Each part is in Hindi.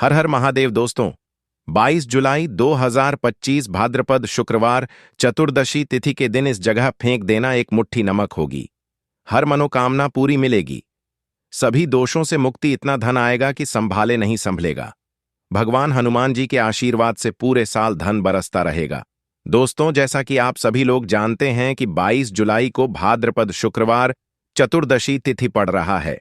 हर हर महादेव दोस्तों। 22 जुलाई 2025 भाद्रपद शुक्रवार चतुर्दशी तिथि के दिन इस जगह फेंक देना एक मुट्ठी नमक होगी। हर मनोकामना पूरी मिलेगी। सभी दोषों से मुक्ति, इतना धन आएगा कि संभाले नहीं संभलेगा। भगवान हनुमान जी के आशीर्वाद से पूरे साल धन बरसता रहेगा। दोस्तों, जैसा कि आप सभी लोग जानते हैं कि 22 जुलाई को भाद्रपद शुक्रवार चतुर्दशी तिथि पड़ रहा है।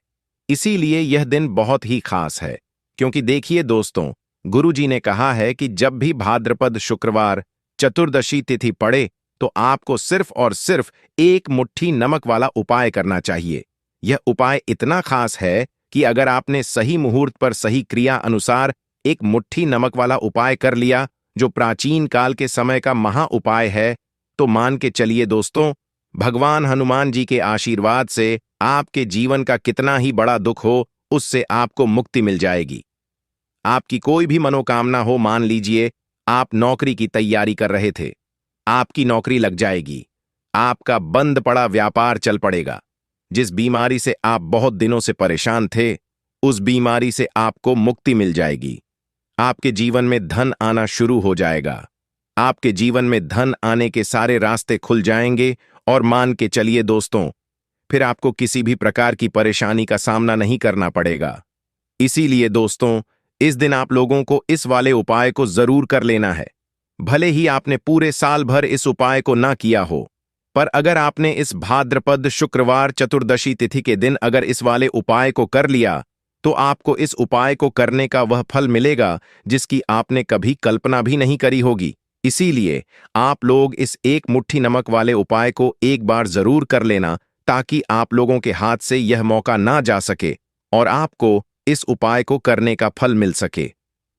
इसीलिए यह दिन बहुत ही खास है, क्योंकि देखिए दोस्तों, गुरु जी ने कहा है कि जब भी भाद्रपद शुक्रवार चतुर्दशी तिथि पड़े तो आपको सिर्फ और सिर्फ एक मुट्ठी नमक वाला उपाय करना चाहिए। यह उपाय इतना खास है कि अगर आपने सही मुहूर्त पर सही क्रिया अनुसार एक मुट्ठी नमक वाला उपाय कर लिया, जो प्राचीन काल के समय का महा उपाय है, तो मान के चलिए दोस्तों, भगवान हनुमान जी के आशीर्वाद से आपके जीवन का कितना ही बड़ा दुख हो, उससे आपको मुक्ति मिल जाएगी। आपकी कोई भी मनोकामना हो, मान लीजिए आप नौकरी की तैयारी कर रहे थे, आपकी नौकरी लग जाएगी। आपका बंद पड़ा व्यापार चल पड़ेगा। जिस बीमारी से आप बहुत दिनों से परेशान थे, उस बीमारी से आपको मुक्ति मिल जाएगी। आपके जीवन में धन आना शुरू हो जाएगा। आपके जीवन में धन आने के सारे रास्ते खुल जाएंगे और मान के चलिए दोस्तों, फिर आपको किसी भी प्रकार की परेशानी का सामना नहीं करना पड़ेगा। इसीलिए दोस्तों, इस दिन आप लोगों को इस वाले उपाय को जरूर कर लेना है। भले ही आपने पूरे साल भर इस उपाय को ना किया हो, पर अगर आपने इस भाद्रपद शुक्रवार चतुर्दशी तिथि के दिन अगर इस वाले उपाय को कर लिया, तो आपको इस उपाय को करने का वह फल मिलेगा जिसकी आपने कभी कल्पना भी नहीं करी होगी। इसीलिए आप लोग इस एक मुट्ठी नमक वाले उपाय को एक बार जरूर कर लेना, ताकि आप लोगों के हाथ से यह मौका ना जा सके और आपको इस उपाय को करने का फल मिल सके।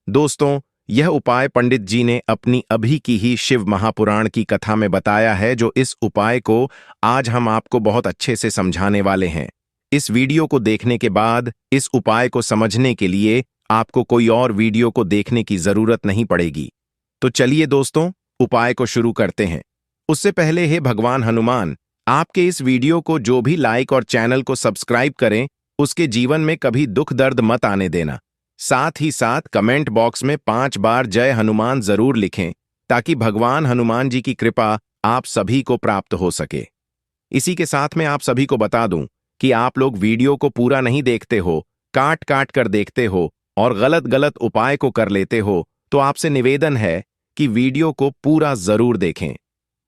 दोस्तों, यह उपाय पंडित जी ने अपनी अभी की ही शिव महापुराण की कथा में बताया है, जो इस उपाय को आज हम आपको बहुत अच्छे से समझाने वाले हैं। इस वीडियो को देखने के बाद इस उपाय को समझने के लिए आपको कोई और वीडियो को देखने की जरूरत नहीं पड़ेगी। तो चलिए दोस्तों, उपाय को शुरू करते हैं। उससे पहले हे भगवान हनुमान, आपके इस वीडियो को जो भी लाइक और चैनल को सब्सक्राइब करें, उसके जीवन में कभी दुख दर्द मत आने देना। साथ ही साथ कमेंट बॉक्स में 5 बार जय हनुमान जरूर लिखें, ताकि भगवान हनुमान जी की कृपा आप सभी को प्राप्त हो सके। इसी के साथ में आप सभी को बता दूं कि आप लोग वीडियो को पूरा नहीं देखते हो, काट काट कर देखते हो और गलत गलत उपाय को कर लेते हो, तो आपसे निवेदन है कि वीडियो को पूरा जरूर देखें।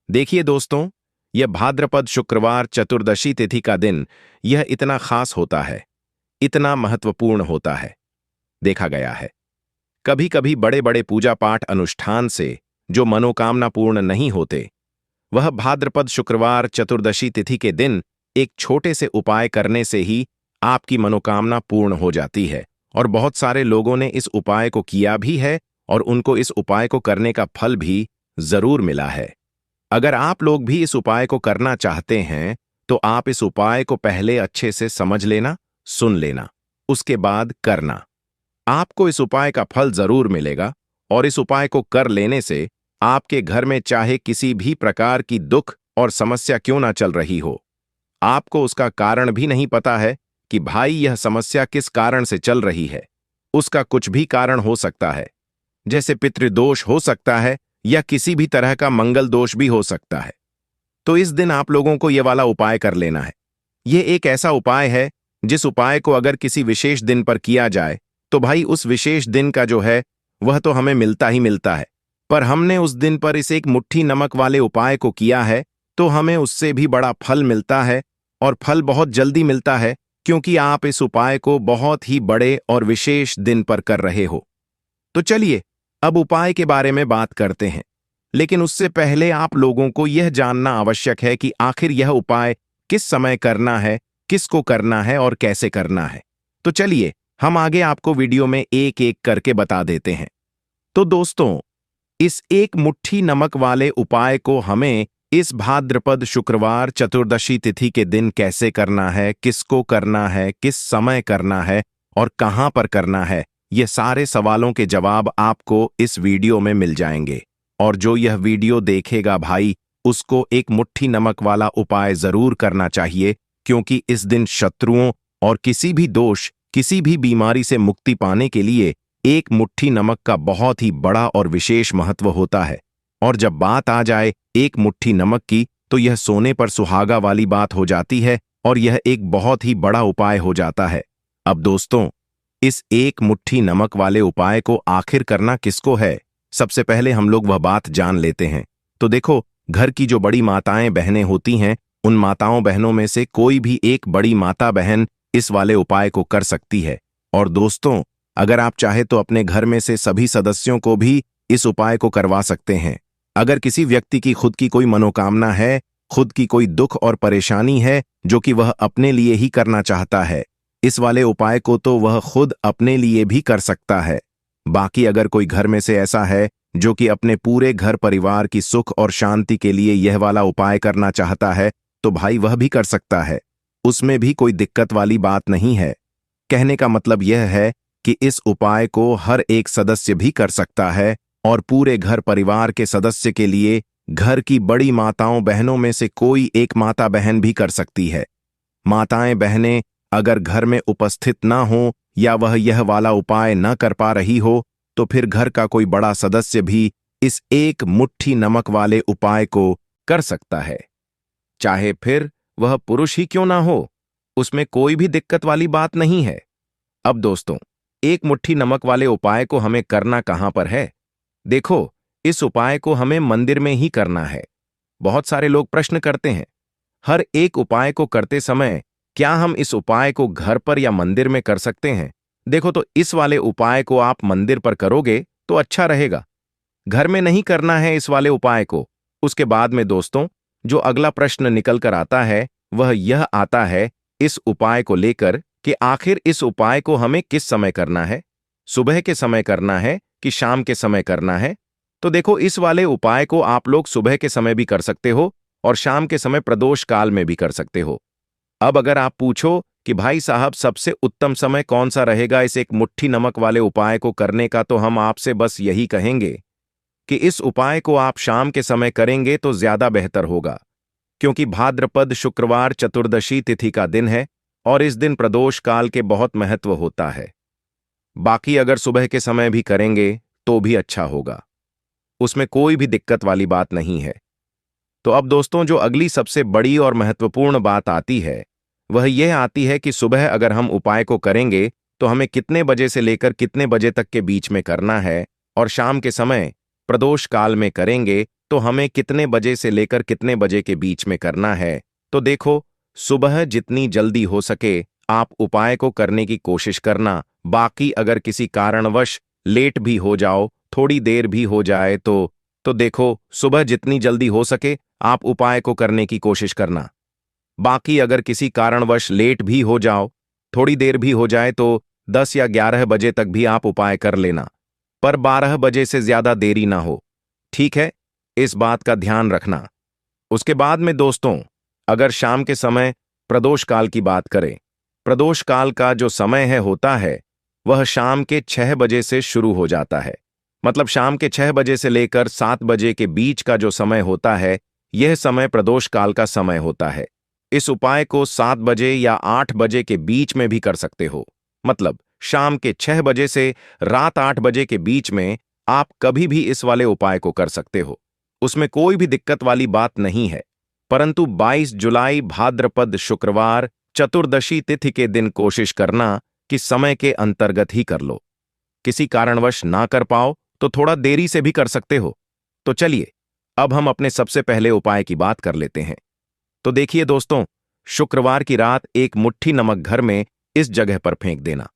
देखिए दोस्तों, यह भाद्रपद शुक्रवार चतुर्दशी तिथि का दिन यह इतना खास होता है, इतना महत्वपूर्ण होता है। देखा गया है कभी कभी बड़े बड़े पूजा पाठ अनुष्ठान से जो मनोकामना पूर्ण नहीं होते, वह भाद्रपद शुक्रवार चतुर्दशी तिथि के दिन एक छोटे से उपाय करने से ही आपकी मनोकामना पूर्ण हो जाती है। और बहुत सारे लोगों ने इस उपाय को किया भी है और उनको इस उपाय को करने का फल भी जरूर मिला है। अगर आप लोग भी इस उपाय को करना चाहते हैं, तो आप इस उपाय को पहले अच्छे से समझ लेना, सुन लेना, उसके बाद करना। आपको इस उपाय का फल जरूर मिलेगा और इस उपाय को कर लेने से आपके घर में चाहे किसी भी प्रकार की दुख और समस्या क्यों ना चल रही हो, आपको उसका कारण भी नहीं पता है कि भाई यह समस्या किस कारण से चल रही है। उसका कुछ भी कारण हो सकता है, जैसे पितृदोष हो सकता है या किसी भी तरह का मंगल दोष भी हो सकता है। तो इस दिन आप लोगों को यह वाला उपाय कर लेना है। यह एक ऐसा उपाय है जिस उपाय को अगर किसी विशेष दिन पर किया जाए, तो भाई उस विशेष दिन का जो है वह तो हमें मिलता ही मिलता है, पर हमने उस दिन पर इस एक मुट्ठी नमक वाले उपाय को किया है, तो हमें उससे भी बड़ा फल मिलता है और फल बहुत जल्दी मिलता है, क्योंकि आप इस उपाय को बहुत ही बड़े और विशेष दिन पर कर रहे हो। तो चलिए अब उपाय के बारे में बात करते हैं, लेकिन उससे पहले आप लोगों को यह जानना आवश्यक है कि आखिर यह उपाय किस समय करना है, किसको करना है और कैसे करना है। तो चलिए हम आगे आपको वीडियो में एक एक करके बता देते हैं। तो दोस्तों, इस एक मुट्ठी नमक वाले उपाय को हमें इस भाद्रपद शुक्रवार चतुर्दशी तिथि के दिन कैसे करना है, किसको करना है, किस समय करना है और कहां पर करना है, ये सारे सवालों के जवाब आपको इस वीडियो में मिल जाएंगे। और जो यह वीडियो देखेगा भाई, उसको एक मुट्ठी नमक वाला उपाय जरूर करना चाहिए, क्योंकि इस दिन शत्रुओं और किसी भी दोष, किसी भी बीमारी से मुक्ति पाने के लिए एक मुट्ठी नमक का बहुत ही बड़ा और विशेष महत्व होता है। और जब बात आ जाए एक मुट्ठी नमक की, तो यह सोने पर सुहागा वाली बात हो जाती है और यह एक बहुत ही बड़ा उपाय हो जाता है। अब दोस्तों, इस एक मुट्ठी नमक वाले उपाय को आखिर करना किसको है, सबसे पहले हम लोग वह बात जान लेते हैं। तो देखो, घर की जो बड़ी माताएं बहनें होती हैं, उन माताओं बहनों में से कोई भी एक बड़ी माता बहन इस वाले उपाय को कर सकती है। और दोस्तों, अगर आप चाहे तो अपने घर में से सभी सदस्यों को भी इस उपाय को करवा सकते हैं। अगर किसी व्यक्ति की खुद की कोई मनोकामना है, खुद की कोई दुख और परेशानी है जो कि वह अपने लिए ही करना चाहता है, इस वाले उपाय को तो वह खुद अपने लिए भी कर सकता है। बाकी अगर कोई घर में से ऐसा है जो कि अपने पूरे घर परिवार की सुख और शांति के लिए यह वाला उपाय करना चाहता है, तो भाई वह भी कर सकता है। उसमें भी कोई दिक्कत वाली बात नहीं है। कहने का मतलब यह है कि इस उपाय को हर एक सदस्य भी कर सकता है और पूरे घर परिवार के सदस्य के लिए घर की बड़ी माताओं बहनों में से कोई एक माता बहन भी कर सकती है। माताएं बहनें अगर घर में उपस्थित ना हो या वह यह वाला उपाय न कर पा रही हो, तो फिर घर का कोई बड़ा सदस्य भी इस एक मुट्ठी नमक वाले उपाय को कर सकता है। चाहे फिर वह पुरुष ही क्यों ना हो, उसमें कोई भी दिक्कत वाली बात नहीं है। अब दोस्तों, एक मुट्ठी नमक वाले उपाय को हमें करना कहां पर है? देखो, इस उपाय को हमें मंदिर में ही करना है। बहुत सारे लोग प्रश्न करते हैं, हर एक उपाय को करते समय क्या हम इस उपाय को घर पर या मंदिर में कर सकते हैं? देखो, तो इस वाले उपाय को आप मंदिर पर करोगे तो अच्छा रहेगा। घर में नहीं करना है इस वाले उपाय को। उसके बाद में दोस्तों, जो अगला प्रश्न निकल कर आता है वह यह आता है इस उपाय को लेकर कि आखिर इस उपाय को हमें किस समय करना है? सुबह के समय करना है कि शाम के समय करना है? तो देखो, इस वाले उपाय को आप लोग सुबह के समय भी कर सकते हो और शाम के समय प्रदोष काल में भी कर सकते हो। अब अगर आप पूछो कि भाई साहब सबसे उत्तम समय कौन सा रहेगा इस एक मुट्ठी नमक वाले उपाय को करने का, तो हम आपसे बस यही कहेंगे कि इस उपाय को आप शाम के समय करेंगे तो ज्यादा बेहतर होगा, क्योंकि भाद्रपद शुक्रवार चतुर्दशी तिथि का दिन है और इस दिन प्रदोष काल के बहुत महत्व होता है। बाकी अगर सुबह के समय भी करेंगे तो भी अच्छा होगा, उसमें कोई भी दिक्कत वाली बात नहीं है। तो अब दोस्तों, जो अगली सबसे बड़ी और महत्वपूर्ण बात आती है वह यह आती है कि सुबह अगर हम उपाय को करेंगे तो हमें कितने बजे से लेकर कितने बजे तक के बीच में करना है, और शाम के समय प्रदोष काल में करेंगे तो हमें कितने बजे से लेकर कितने बजे के बीच में करना है। तो देखो, सुबह जितनी जल्दी हो सके आप उपाय को करने की कोशिश करना। बाकी अगर किसी कारणवश लेट भी हो जाओ, थोड़ी देर भी हो जाए, तो देखो, सुबह जितनी जल्दी हो सके आप उपाय को करने की कोशिश करना। बाकी अगर किसी कारणवश लेट भी हो जाओ, थोड़ी देर भी हो जाए, तो 10 या 11 बजे तक भी आप उपाय कर लेना, पर 12 बजे से ज्यादा देरी ना हो। ठीक है, इस बात का ध्यान रखना। उसके बाद में दोस्तों, अगर शाम के समय प्रदोष काल की बात करें, प्रदोष काल का जो समय होता है वह शाम के 6 बजे से शुरू हो जाता है। मतलब शाम के 6 बजे से लेकर 7 बजे के बीच का जो समय होता है, यह समय प्रदोष काल का समय होता है। इस उपाय को 7 बजे या 8 बजे के बीच में भी कर सकते हो। मतलब शाम के 6 बजे से रात 8 बजे के बीच में आप कभी भी इस वाले उपाय को कर सकते हो, उसमें कोई भी दिक्कत वाली बात नहीं है। परंतु 22 जुलाई भाद्रपद शुक्रवार चतुर्दशी तिथि के दिन कोशिश करना कि समय के अंतर्गत ही कर लो। किसी कारणवश ना कर पाओ तो थोड़ा देरी से भी कर सकते हो। तो चलिए, अब हम अपने सबसे पहले उपाय की बात कर लेते हैं। तो देखिए दोस्तों, शुक्रवार की रात एक मुट्ठी नमक घर में इस जगह पर फेंक देना।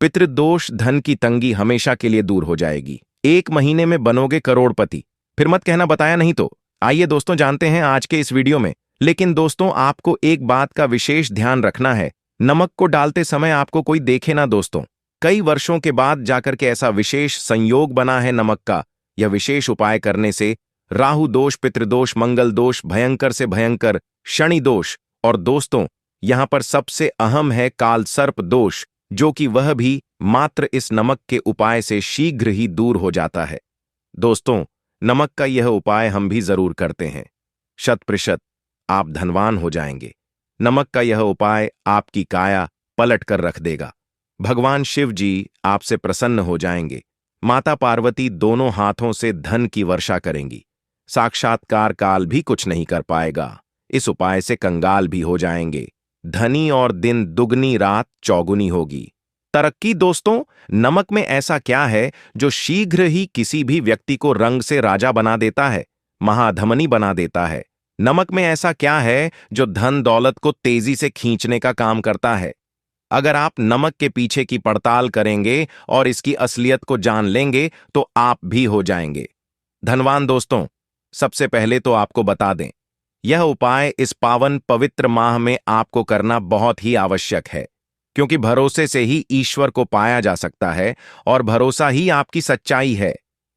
पितृदोष, धन की तंगी हमेशा के लिए दूर हो जाएगी। 1 महीने में बनोगे करोड़पति। फिर मत कहना बताया नहीं तो। आइए दोस्तों, जानते हैं आज के इस वीडियो में। लेकिन दोस्तों, आपको एक बात का विशेष ध्यान रखना है, नमक को डालते समय आपको कोई देखे ना दोस्तों। कई वर्षों के बाद जाकर के ऐसा विशेष संयोग बना है नमक का। यह विशेष उपाय करने से राहु दोष, पितृदोष, मंगल दोष, भयंकर से भयंकर शनि दोष, और दोस्तों यहां पर सबसे अहम है काल सर्प दोष, जो कि वह भी मात्र इस नमक के उपाय से शीघ्र ही दूर हो जाता है। दोस्तों, नमक का यह उपाय हम भी जरूर करते हैं। 100% आप धनवान हो जाएंगे। नमक का यह उपाय आपकी काया पलट कर रख देगा। भगवान शिव जी आपसे प्रसन्न हो जाएंगे। माता पार्वती दोनों हाथों से धन की वर्षा करेंगी। साक्षात्कार काल भी कुछ नहीं कर पाएगा। इस उपाय से कंगाल भी हो जाएंगे। धनी और दिन दुगनी रात चौगुनी होगी। तरक्की दोस्तों, नमक में ऐसा क्या है जो शीघ्र ही किसी भी व्यक्ति को रंग से राजा बना देता है, महाधमनी बना देता है? नमक में ऐसा क्या है जो धन दौलत को तेजी से खींचने का काम करता है? अगर आप नमक के पीछे की पड़ताल करेंगे और इसकी असलियत को जान लेंगे तो आप भी हो जाएंगे धनवान। दोस्तों, सबसे पहले तो आपको बता दें, यह उपाय इस पावन पवित्र माह में आपको करना बहुत ही आवश्यक है, क्योंकि भरोसे से ही ईश्वर को पाया जा सकता है और भरोसा ही आपकी सच्चाई है,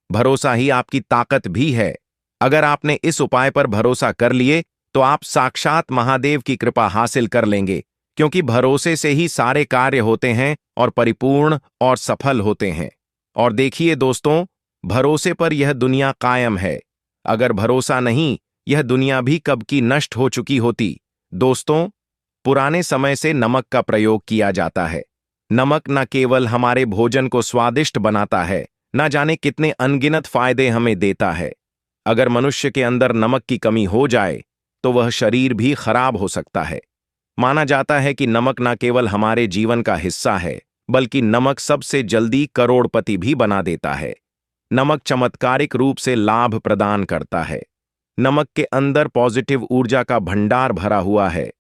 भरोसा ही आपकी ताकत भी है। अगर आपने इस उपाय पर भरोसा कर लिए तो आप साक्षात महादेव की कृपा हासिल कर लेंगे, क्योंकि भरोसे से ही सारे कार्य होते हैं और परिपूर्ण और सफल होते हैं। और देखिए दोस्तों, भरोसे पर यह दुनिया कायम है। अगर भरोसा नहीं, यह दुनिया भी कब की नष्ट हो चुकी होती। दोस्तों, पुराने समय से नमक का प्रयोग किया जाता है। नमक न केवल हमारे भोजन को स्वादिष्ट बनाता है, न जाने कितने अनगिनत फायदे हमें देता है। अगर मनुष्य के अंदर नमक की कमी हो जाए तो वह शरीर भी खराब हो सकता है। माना जाता है कि नमक न केवल हमारे जीवन का हिस्सा है, बल्कि नमक सबसे जल्दी करोड़पति भी बना देता है। नमक चमत्कारिक रूप से लाभ प्रदान करता है। नमक के अंदर पॉजिटिव ऊर्जा का भंडार भरा हुआ है।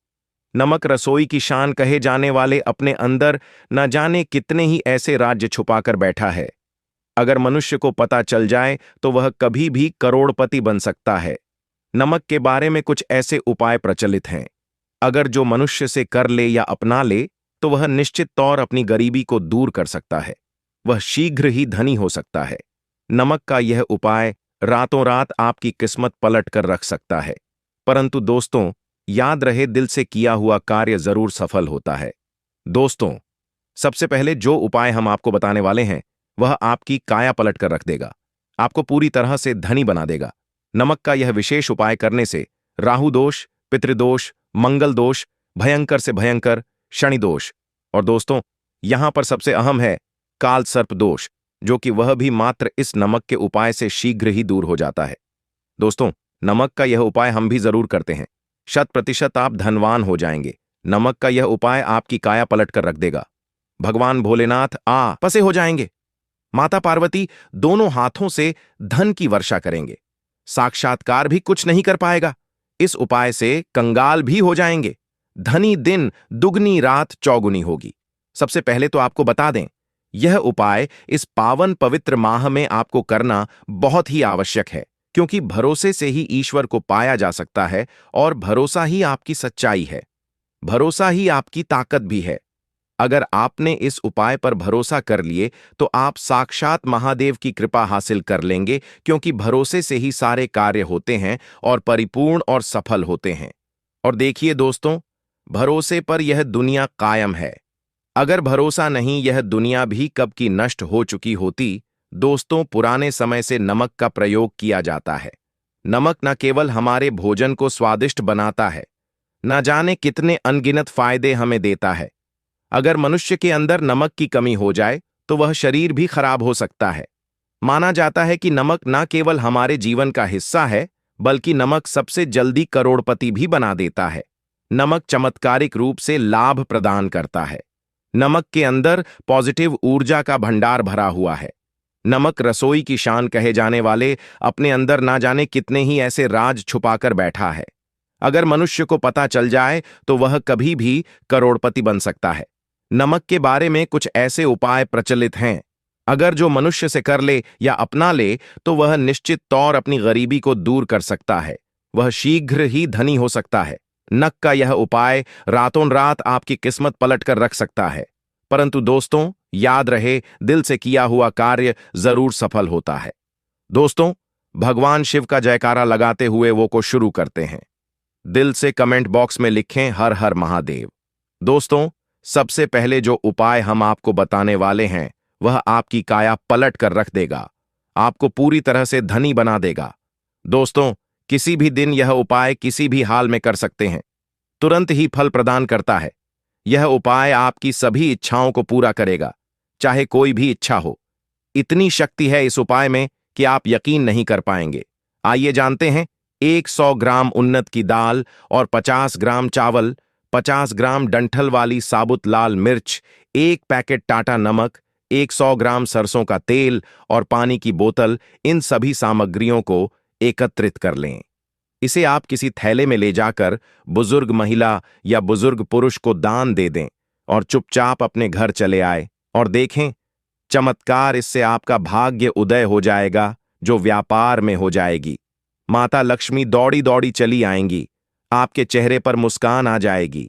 नमक रसोई की शान कहे जाने वाले अपने अंदर न जाने कितने ही ऐसे राज्य छुपाकर बैठा है। अगर मनुष्य को पता चल जाए तो वह कभी भी करोड़पति बन सकता है। नमक के बारे में कुछ ऐसे उपाय प्रचलित हैं। अगर जो मनुष्य से कर ले या अपना ले तो वह निश्चित तौर अपनी गरीबी को दूर कर सकता है। वह शीघ्र ही धनी हो सकता है। नमक का यह उपाय रातों रात आपकी किस्मत पलट कर रख सकता है। परंतु दोस्तों, याद रहे, दिल से किया हुआ कार्य जरूर सफल होता है। दोस्तों, सबसे पहले जो उपाय हम आपको बताने वाले हैं वह आपकी काया पलट कर रख देगा, आपको पूरी तरह से धनी बना देगा। नमक का यह विशेष उपाय करने से राहु दोष, पितृदोष, मंगल दोष, भयंकर से भयंकर शनि दोष, और दोस्तों यहां पर सबसे अहम है काल सर्प दोष, जो कि वह भी मात्र इस नमक के उपाय से शीघ्र ही दूर हो जाता है। दोस्तों, नमक का यह उपाय हम भी जरूर करते हैं। 100% आप धनवान हो जाएंगे। नमक का यह उपाय आपकी काया पलट कर रख देगा। भगवान भोलेनाथ पसे हो जाएंगे। माता पार्वती दोनों हाथों से धन की वर्षा करेंगे। साक्षात्कार भी कुछ नहीं कर पाएगा। इस उपाय से कंगाल भी हो जाएंगे। धनी दिन दुगनी रात चौगुनी होगी। सबसे पहले तो आपको बता दें, यह उपाय इस पावन पवित्र माह में आपको करना बहुत ही आवश्यक है, क्योंकि भरोसे से ही ईश्वर को पाया जा सकता है और भरोसा ही आपकी सच्चाई है। भरोसा ही आपकी ताकत भी है। अगर आपने इस उपाय पर भरोसा कर लिए तो आप साक्षात महादेव की कृपा हासिल कर लेंगे, क्योंकि भरोसे से ही सारे कार्य होते हैं और परिपूर्ण और सफल होते हैं। और देखिए दोस्तों, भरोसे पर यह दुनिया कायम है। अगर भरोसा नहीं, यह दुनिया भी कब की नष्ट हो चुकी होती। दोस्तों, पुराने समय से नमक का प्रयोग किया जाता है। नमक न केवल हमारे भोजन को स्वादिष्ट बनाता है, न जाने कितने अनगिनत फायदे हमें देता है। अगर मनुष्य के अंदर नमक की कमी हो जाए तो वह शरीर भी खराब हो सकता है। माना जाता है कि नमक न केवल हमारे जीवन का हिस्सा है, बल्कि नमक सबसे जल्दी करोड़पति भी बना देता है। नमक चमत्कारिक रूप से लाभ प्रदान करता है। नमक के अंदर पॉजिटिव ऊर्जा का भंडार भरा हुआ है। नमक रसोई की शान कहे जाने वाले अपने अंदर ना जाने कितने ही ऐसे राज छुपाकर बैठा है। अगर मनुष्य को पता चल जाए तो वह कभी भी करोड़पति बन सकता है। नमक के बारे में कुछ ऐसे उपाय प्रचलित हैं। अगर जो मनुष्य से कर ले या अपना ले तो वह निश्चित तौर अपनी गरीबी को दूर कर सकता है। वह शीघ्र ही धनी हो सकता है। नमक का यह उपाय रातों रात आपकी किस्मत पलट कर रख सकता है। परंतु दोस्तों, याद रहे, दिल से किया हुआ कार्य जरूर सफल होता है। दोस्तों, भगवान शिव का जयकारा लगाते हुए वो को शुरू करते हैं। दिल से कमेंट बॉक्स में लिखें हर हर महादेव। दोस्तों, सबसे पहले जो उपाय हम आपको बताने वाले हैं वह आपकी काया पलट कर रख देगा, आपको पूरी तरह से धनी बना देगा। दोस्तों, किसी भी दिन यह उपाय किसी भी हाल में कर सकते हैं, तुरंत ही फल प्रदान करता है। यह उपाय आपकी सभी इच्छाओं को पूरा करेगा, चाहे कोई भी इच्छा हो। इतनी शक्ति है इस उपाय में कि आप यकीन नहीं कर पाएंगे। आइए जानते हैं। 100 ग्राम उन्नत की दाल और 50 ग्राम चावल, 50 ग्राम डंठल वाली साबुत लाल मिर्च, 1 पैकेट टाटा नमक, 100 ग्राम सरसों का तेल और पानी की बोतल, इन सभी सामग्रियों को एकत्रित कर लें। इसे आप किसी थैले में ले जाकर बुजुर्ग महिला या बुजुर्ग पुरुष को दान दे दें और चुपचाप अपने घर चले आए और देखें चमत्कार। इससे आपका भाग्य उदय हो जाएगा, जो व्यापार में हो जाएगी। माता लक्ष्मी दौड़ी दौड़ी चली आएंगी, आपके चेहरे पर मुस्कान आ जाएगी।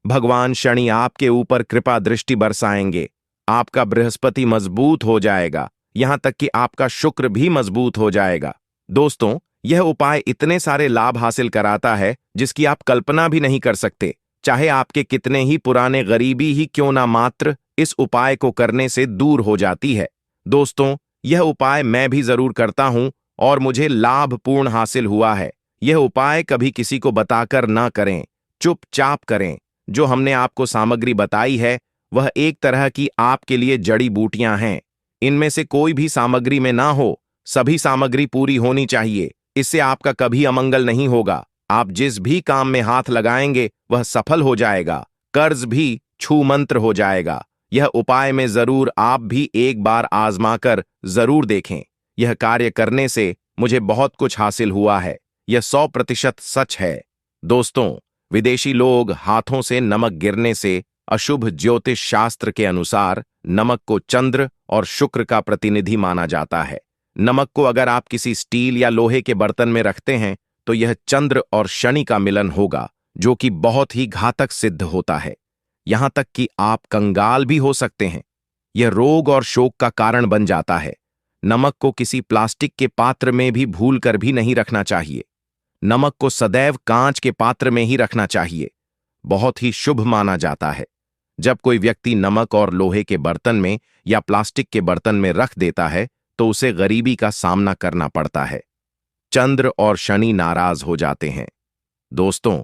भगवान शनि आपके ऊपर कृपा दृष्टि बरसाएंगे। आपका बृहस्पति मजबूत हो जाएगा, यहां तक कि आपका शुक्र भी मजबूत हो जाएगा। दोस्तों, यह उपाय इतने सारे लाभ हासिल कराता है जिसकी आप कल्पना भी नहीं कर सकते। चाहे आपके कितने ही पुराने गरीबी ही क्यों ना, मात्र इस उपाय को करने से दूर हो जाती है। दोस्तों, यह उपाय मैं भी जरूर करता हूं और मुझे लाभपूर्ण हासिल हुआ है। यह उपाय कभी किसी को बताकर ना करें, चुपचाप करें। जो हमने आपको सामग्री बताई है वह एक तरह की आपके लिए जड़ी बूटियां हैं। इनमें से कोई भी सामग्री में ना हो, सभी सामग्री पूरी होनी चाहिए। इससे आपका कभी अमंगल नहीं होगा। आप जिस भी काम में हाथ लगाएंगे वह सफल हो जाएगा। कर्ज भी छू मंत्र हो जाएगा। यह उपाय में जरूर आप भी एक बार आजमाकर जरूर देखें। यह कार्य करने से मुझे बहुत कुछ हासिल हुआ है। यह 100% सच है। दोस्तों, विदेशी लोग हाथों से नमक गिरने से अशुभ ज्योतिष शास्त्र के अनुसार नमक को चंद्र और शुक्र का प्रतिनिधि माना जाता है। नमक को अगर आप किसी स्टील या लोहे के बर्तन में रखते हैं तो यह चंद्र और शनि का मिलन होगा, जो कि बहुत ही घातक सिद्ध होता है। यहां तक कि आप कंगाल भी हो सकते हैं। यह रोग और शोक का कारण बन जाता है। नमक को किसी प्लास्टिक के पात्र में भी भूलकर भी नहीं रखना चाहिए। नमक को सदैव कांच के पात्र में ही रखना चाहिए। बहुत ही शुभ माना जाता है। जब कोई व्यक्ति नमक और लोहे के बर्तन में या प्लास्टिक के बर्तन में रख देता है तो उसे गरीबी का सामना करना पड़ता है। चंद्र और शनि नाराज हो जाते हैं। दोस्तों,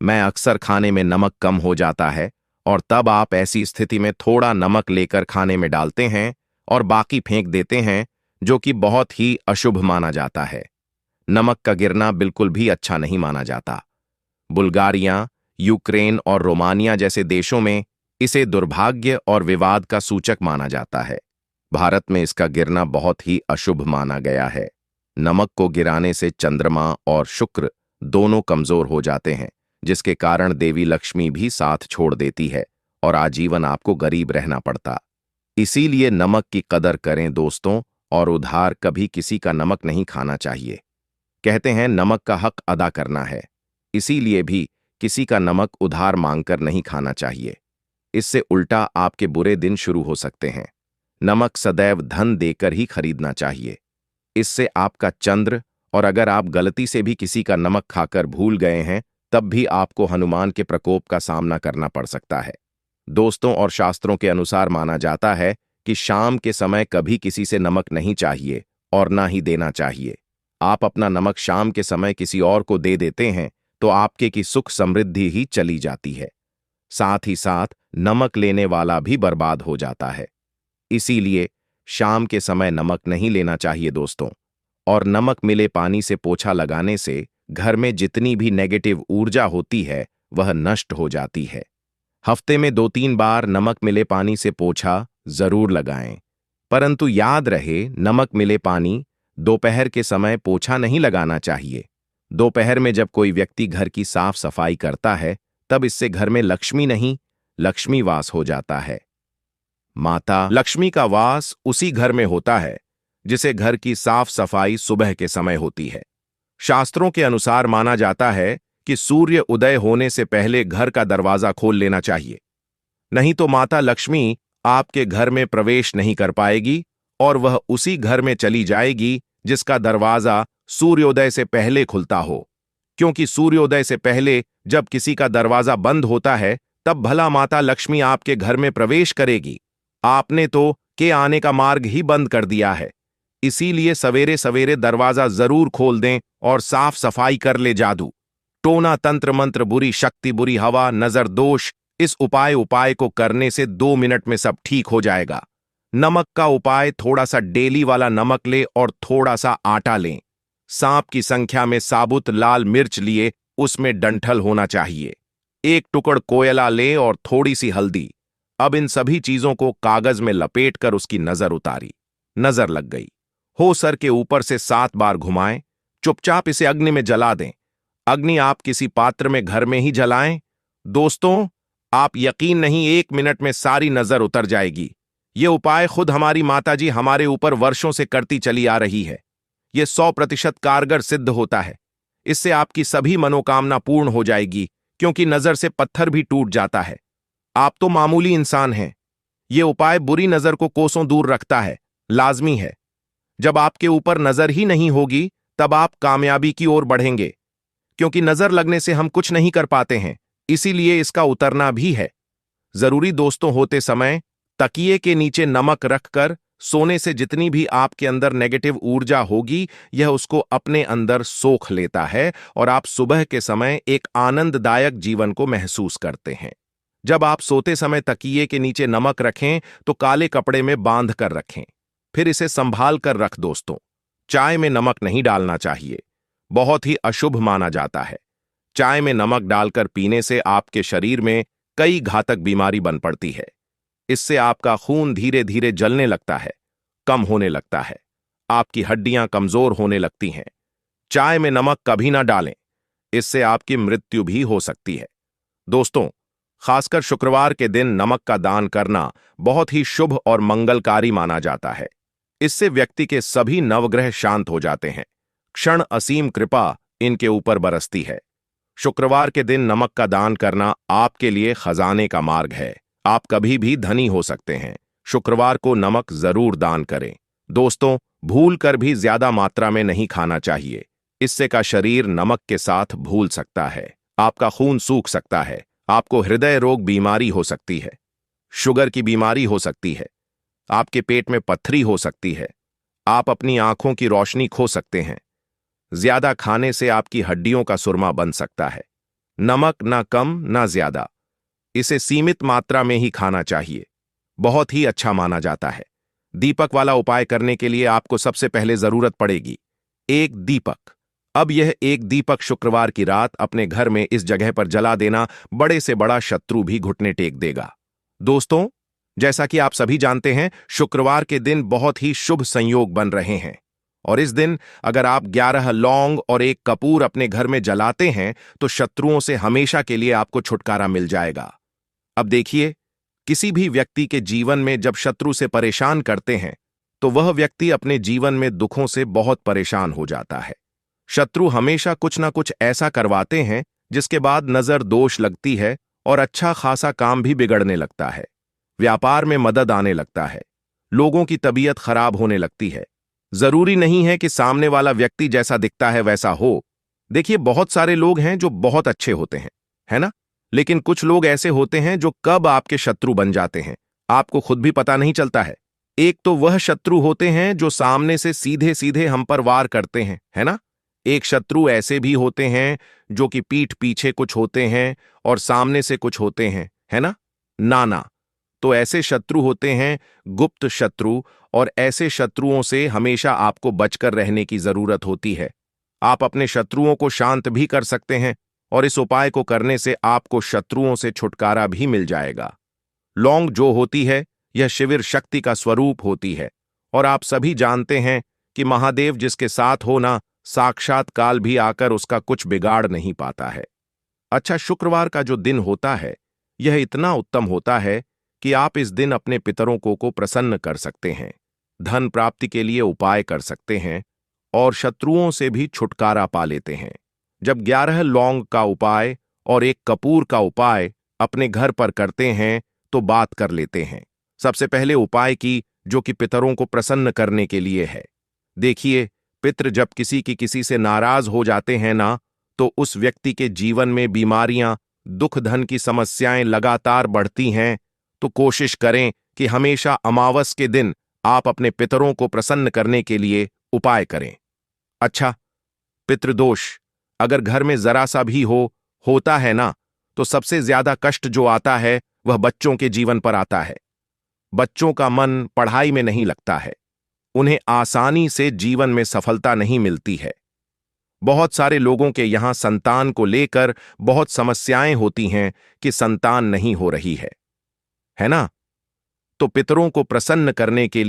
मैं अक्सर खाने में नमक कम हो जाता है और तब आप ऐसी स्थिति में थोड़ा नमक लेकर खाने में डालते हैं और बाकी फेंक देते हैं, जो कि बहुत ही अशुभ माना जाता है। नमक का गिरना बिल्कुल भी अच्छा नहीं माना जाता। बुल्गारिया, यूक्रेन और रोमानिया जैसे देशों में इसे दुर्भाग्य और विवाद का सूचक माना जाता है। भारत में इसका गिरना बहुत ही अशुभ माना गया है। नमक को गिराने से चंद्रमा और शुक्र दोनों कमजोर हो जाते हैं, जिसके कारण देवी लक्ष्मी भी साथ छोड़ देती है और आजीवन आपको गरीब रहना पड़ता। इसीलिए नमक की कदर करें दोस्तों, और उधार कभी किसी का नमक नहीं खाना चाहिए। कहते हैं नमक का हक अदा करना है, इसीलिए भी किसी का नमक उधार मांगकर नहीं खाना चाहिए। इससे उल्टा आपके बुरे दिन शुरू हो सकते हैं। नमक सदैव धन देकर ही खरीदना चाहिए। इससे आपका चंद्र, और अगर आप गलती से भी किसी का नमक खाकर भूल गए हैं तब भी आपको हनुमान के प्रकोप का सामना करना पड़ सकता है। दोस्तों, और शास्त्रों के अनुसार माना जाता है कि शाम के समय कभी किसी से नमक नहीं चाहिए और ना ही देना चाहिए। आप अपना नमक शाम के समय किसी और को दे देते हैं तो आपके की सुख समृद्धि ही चली जाती है। साथ ही साथ नमक लेने वाला भी बर्बाद हो जाता है। इसीलिए शाम के समय नमक नहीं लेना चाहिए दोस्तों। और नमक मिले पानी से पोछा लगाने से घर में जितनी भी नेगेटिव ऊर्जा होती है वह नष्ट हो जाती है। हफ्ते में 2-3 बार नमक मिले पानी से पोछा जरूर लगाएं। परंतु याद रहे, नमक मिले पानी दोपहर के समय पोछा नहीं लगाना चाहिए। दोपहर में जब कोई व्यक्ति घर की साफ सफाई करता है तब इससे घर में लक्ष्मी नहीं, लक्ष्मी वास हो जाता है। माता लक्ष्मी का वास उसी घर में होता है जिसे घर की साफ सफाई सुबह के समय होती है। शास्त्रों के अनुसार माना जाता है कि सूर्य उदय होने से पहले घर का दरवाजा खोल लेना चाहिए, नहीं तो माता लक्ष्मी आपके घर में प्रवेश नहीं कर पाएगी और वह उसी घर में चली जाएगी जिसका दरवाजा सूर्योदय से पहले खुलता हो। क्योंकि सूर्योदय से पहले जब किसी का दरवाजा बंद होता है तब भला माता लक्ष्मी आपके घर में प्रवेश करेगी। आपने तो के आने का मार्ग ही बंद कर दिया है। इसीलिए सवेरे सवेरे दरवाजा जरूर खोल दें और साफ सफाई कर ले। जादू टोना तंत्र मंत्र, बुरी शक्ति, बुरी हवा, नजर दोष, इस उपाय को करने से 2 मिनट में सब ठीक हो जाएगा। नमक का उपाय, थोड़ा सा डेली वाला नमक ले और थोड़ा सा आटा लें। सांप की संख्या में साबुत लाल मिर्च लिए, उसमें डंठल होना चाहिए। एक टुकड़ कोयला ले और थोड़ी सी हल्दी। अब इन सभी चीजों को कागज में लपेटकर उसकी नजर उतारी। नजर लग गई। हो सर के ऊपर से 7 बार घुमाएं। चुपचाप इसे अग्नि में जला दें। अग्नि आप किसी पात्र में घर में ही जलाएं। दोस्तों, आप यकीन नहीं, 1 मिनट में सारी नजर उतर जाएगी। ये उपाय खुद हमारी माताजी हमारे ऊपर वर्षों से करती चली आ रही है। ये 100% कारगर सिद्ध होता है। इससे आपकी सभी मनोकामना पूर्ण हो जाएगी, क्योंकि नजर से पत्थर भी टूट जाता है। आप तो मामूली इंसान हैं। ये उपाय बुरी नजर को कोसों दूर रखता है, लाजमी है। जब आपके ऊपर नजर ही नहीं होगी, तब आप कामयाबी की ओर बढ़ेंगे, क्योंकि नजर लगने से हम कुछ नहीं कर पाते हैं, इसीलिए इसका उतरना भी है। जरूरी दोस्तों, होते समय तकिए के नीचे नमक रखकर सोने से जितनी भी आपके अंदर नेगेटिव ऊर्जा होगी, यह उसको अपने अंदर सोख लेता है और आप सुबह के समय एक आनंददायक जीवन को महसूस करते हैं। जब आप सोते समय तकिए के नीचे नमक रखें तो काले कपड़े में बांध कर रखें, फिर इसे संभाल कर रख दोस्तों। चाय में नमक नहीं डालना चाहिए, बहुत ही अशुभ माना जाता है। चाय में नमक डालकर पीने से आपके शरीर में कई घातक बीमारी बन पड़ती है। इससे आपका खून धीरे धीरे जलने लगता है, कम होने लगता है, आपकी हड्डियां कमजोर होने लगती हैं। चाय में नमक कभी ना डालें, इससे आपकी मृत्यु भी हो सकती है। दोस्तों, खासकर शुक्रवार के दिन नमक का दान करना बहुत ही शुभ और मंगलकारी माना जाता है। इससे व्यक्ति के सभी नवग्रह शांत हो जाते हैं। क्षण असीम कृपा इनके ऊपर बरसती है। शुक्रवार के दिन नमक का दान करना आपके लिए खजाने का मार्ग है। आप कभी भी धनी हो सकते हैं। शुक्रवार को नमक जरूर दान करें। दोस्तों, भूल कर भी ज्यादा मात्रा में नहीं खाना चाहिए। इससे का शरीर नमक के साथ भूल सकता है, आपका खून सूख सकता है, आपको हृदय रोग बीमारी हो सकती है, शुगर की बीमारी हो सकती है, आपके पेट में पत्थरी हो सकती है, आप अपनी आंखों की रोशनी खो सकते हैं। ज्यादा खाने से आपकी हड्डियों का सुरमा बन सकता है। नमक ना कम ना ज्यादा, इसे सीमित मात्रा में ही खाना चाहिए। बहुत ही अच्छा माना जाता है। दीपक वाला उपाय करने के लिए आपको सबसे पहले जरूरत पड़ेगी एक दीपक। अब यह एक दीपक शुक्रवार की रात अपने घर में इस जगह पर जला देना, बड़े से बड़ा शत्रु भी घुटने टेक देगा। दोस्तों, जैसा कि आप सभी जानते हैं, शुक्रवार के दिन बहुत ही शुभ संयोग बन रहे हैं और इस दिन अगर आप 11 लौंग और 1 कपूर अपने घर में जलाते हैं तो शत्रुओं से हमेशा के लिए आपको छुटकारा मिल जाएगा। अब देखिए, किसी भी व्यक्ति के जीवन में जब शत्रु से परेशान करते हैं तो वह व्यक्ति अपने जीवन में दुखों से बहुत परेशान हो जाता है। शत्रु हमेशा कुछ ना कुछ ऐसा करवाते हैं जिसके बाद नजर दोष लगती है और अच्छा खासा काम भी बिगड़ने लगता है। व्यापार में मदद आने लगता है, लोगों की तबीयत खराब होने लगती है। जरूरी नहीं है कि सामने वाला व्यक्ति जैसा दिखता है वैसा हो। देखिए, बहुत सारे लोग हैं जो बहुत अच्छे होते हैं, है ना? लेकिन कुछ लोग ऐसे होते हैं जो कब आपके शत्रु बन जाते हैं आपको खुद भी पता नहीं चलता है। एक तो वह शत्रु होते हैं जो सामने से सीधे सीधे हम पर वार करते हैं, है ना? एक शत्रु ऐसे भी होते हैं जो कि पीठ पीछे कुछ होते हैं और सामने से कुछ होते हैं, है ना? नाना। तो ऐसे शत्रु होते हैं गुप्त शत्रु, और ऐसे शत्रुओं से हमेशा आपको बचकर रहने की जरूरत होती है। आप अपने शत्रुओं को शांत भी कर सकते हैं और इस उपाय को करने से आपको शत्रुओं से छुटकारा भी मिल जाएगा। लौंग जो होती है, यह शिविर शक्ति का स्वरूप होती है और आप सभी जानते हैं कि महादेव जिसके साथ हो ना, साक्षात काल भी आकर उसका कुछ बिगाड़ नहीं पाता है। अच्छा, शुक्रवार का जो दिन होता है यह इतना उत्तम होता है कि आप इस दिन अपने पितरों को प्रसन्न कर सकते हैं, धन प्राप्ति के लिए उपाय कर सकते हैं और शत्रुओं से भी छुटकारा पा लेते हैं। जब 11 लौंग का उपाय और 1 कपूर का उपाय अपने घर पर करते हैं तो बात कर लेते हैं। सबसे पहले उपाय की, जो कि पितरों को प्रसन्न करने के लिए है। देखिए, पितृ जब किसी से नाराज हो जाते हैं ना, तो उस व्यक्ति के जीवन में बीमारियां, दुख, धन की समस्याएं लगातार बढ़ती हैं। तो कोशिश करें कि हमेशा अमावस के दिन आप अपने पितरों को प्रसन्न करने के लिए उपाय करें। अच्छा, पितृदोष अगर घर में जरा सा भी होता है ना, तो सबसे ज्यादा कष्ट जो आता है वह बच्चों के जीवन पर आता है। बच्चों का मन पढ़ाई में नहीं लगता है, उन्हें आसानी से जीवन में सफलता नहीं मिलती है। बहुत सारे लोगों के यहां संतान को लेकर बहुत समस्याएं होती हैं कि संतान नहीं हो रही है ना? तो पितरों को प्रसन्न करने के